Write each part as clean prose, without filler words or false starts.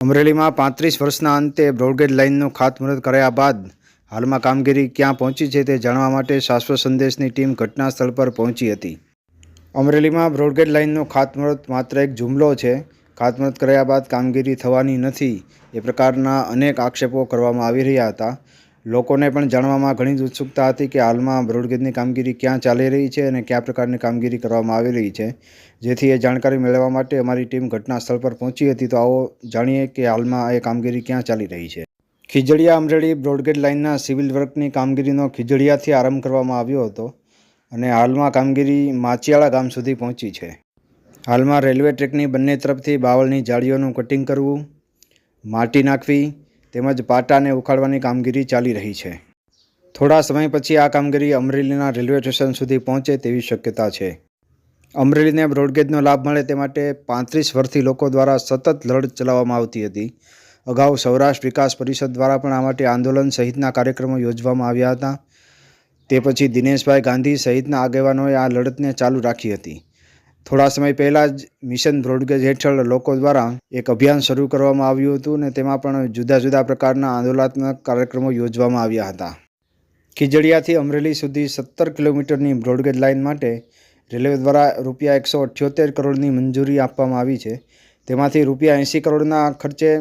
અમરેલીમાં 35 વર્ષના અંતે બ્રોડગેજ લાઇનનું ખાતમુહૂર્ત કર્યા બાદ હાલમાં કામગીરી ક્યાં પહોંચી છે તે જાણવા માટે શાશ્વત સંદેશની ટીમ ઘટના સ્થળ પર પહોંચી હતી. અમરેલીમાં બ્રોડગેજ લાઇનનું ખાતમુહૂર્ત માત્ર એક જુમલો છે. ખાતમુહૂર્ત કર્યા બાદ કામગીરી થવાની નથી એ પ્રકારના અનેક આક્ષેપો કરવામાં આવી રહ્યા હતા. લોકોને પણ જાણવામાં ઘણી ઉત્સુકતા હતી કે હાલમાં બ્રોડગેજની કામગીરી ક્યાં ચાલી રહી છે અને કયા પ્રકારની કામગીરી કરવામાં આવી રહી છે. જેથી એ જાણકારી મેળવવા માટે અમારી ટીમ ઘટના સ્થળ પર પહોંચી હતી. તો આવો જાણીએ કે હાલમાં એ કામગીરી ક્યાં ચાલી રહી છે. ખીજડીયા અમરેલી બ્રોડગેજ લાઇનના સિવિલ વર્કની કામગીરીનો ખીજડીયાથી આરંભ કરવામાં આવ્યો હતો અને હાલમાં કામગીરી માચિયાળા ગામ સુધી પહોંચી છે. હાલમાં રેલવે ટ્રેકની બંને તરફથી બાવળની જાળીઓનું કટિંગ કરવું, માટી નાખવી તેમજ પાટાને ઉખાડવાની કામગીરી ચાલી રહી છે. થોડા સમય પછી આ કામગીરી અમરેલીના રેલવે સ્ટેશન સુધી પહોંચે તેવી શક્યતા છે. અમરેલીને બ્રોડગેજનો લાભ મળે તે માટે 35 વર્ષથી લોકો દ્વારા સતત લડત ચલાવવામાં આવતી હતી. અગાઉ સૌરાષ્ટ્ર વિકાસ પરિષદ દ્વારા પણ આ માટે આંદોલન સહિતના કાર્યક્રમો યોજવામાં આવ્યા હતા. તે પછી દિનેશભાઈ ગાંધી સહિતના આગેવાનોએ આ લડતને ચાલુ રાખી હતી. થોડા સમય પહેલાં જ મિશન બ્રોડગેજ હેઠળ લોકો દ્વારા એક અભિયાન શરૂ કરવામાં આવ્યું હતું અને તેમાં પણ જુદા જુદા પ્રકારના આંદોલનાત્મક કાર્યક્રમો યોજવામાં આવ્યા હતા. ખીજડીયાથી અમરેલી સુધી 17 કિલોમીટરની બ્રોડગેજ લાઇન માટે રેલવે દ્વારા ₹178 કરોડની મંજૂરી આપવામાં આવી છે. તેમાંથી ₹80 કરોડના ખર્ચે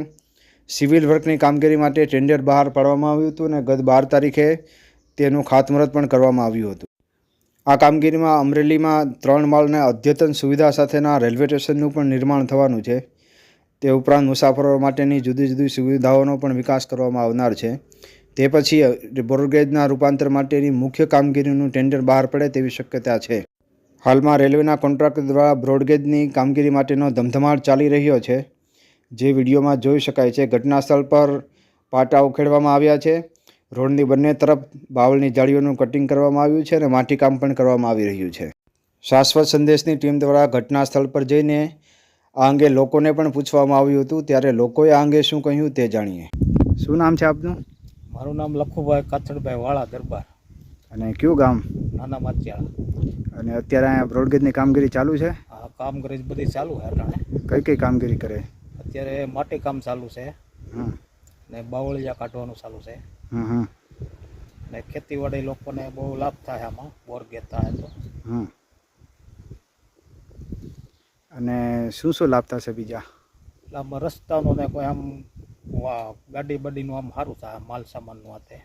સિવિલ વર્કની કામગીરી માટે ટેન્ડર બહાર પાડવામાં આવ્યું હતું અને ગત 12 તારીખે તેનું ખાતમુહૂર્ત પણ કરવામાં આવ્યું હતું. આ કામગીરીમાં અમરેલીમાં 3 માળના અદ્યતન સુવિધા સાથેના રેલવે સ્ટેશનનું પણ નિર્માણ થવાનું છે. તે ઉપરાંત મુસાફરો માટેની જુદી જુદી સુવિધાઓનો પણ વિકાસ કરવામાં આવનાર છે. તે પછી બ્રોડગેજના રૂપાંતર માટેની મુખ્ય કામગીરીનું ટેન્ડર બહાર પડે તેવી શક્યતા છે. હાલમાં રેલવેના કોન્ટ્રાક્ટર દ્વારા બ્રોડગેજની કામગીરી માટેનો ધમધમાટ ચાલી રહ્યો છે, જે વિડીયોમાં જોઈ શકાય છે. ઘટના સ્થળ પર પાટા ઉખેડવામાં આવ્યા છે. રોડની બંને તરફ બાવળની જાળીઓનું કટિંગ કરવામાં આવ્યું છે અને માટીકામ પણ કરવામાં આવી રહ્યું છે. શાશ્વત સંદેશની ટીમ દ્વારા ઘટના સ્થળ પર જઈને આ અંગે લોકોને પણ પૂછવામાં આવ્યું હતું. ત્યારે લોકોએ આ અંગે શું કહ્યું તે જાણીએ. શું નામ છે આપનું? મારું નામ લખુભાઈ કાથડભાઈ વાળા દરબાર. અને કયું ગામ? નાના માચિયાળા. અને અત્યારે અહીંયા બ્રોડગેજની કામગીરી ચાલુ છે? આ કામગીરી બધી ચાલુ છે અટાણે. કઈ કઈ કામગીરી કરે? અત્યારે માટી કામ ચાલુ છે ને બાવળિયા કાઢવાનું ચાલુ છે. ને ખેતીવાડી લોકોને બહુ લાભ થાય આમાં બ્રોડગેજ થાય તો. અને શું શું લાભ થશે બીજા? એટલે આમાં રસ્તાનો ને કોઈ આમ ગાડી બાડીનું આમ સારું થાય માલ સામાનનું હાથે.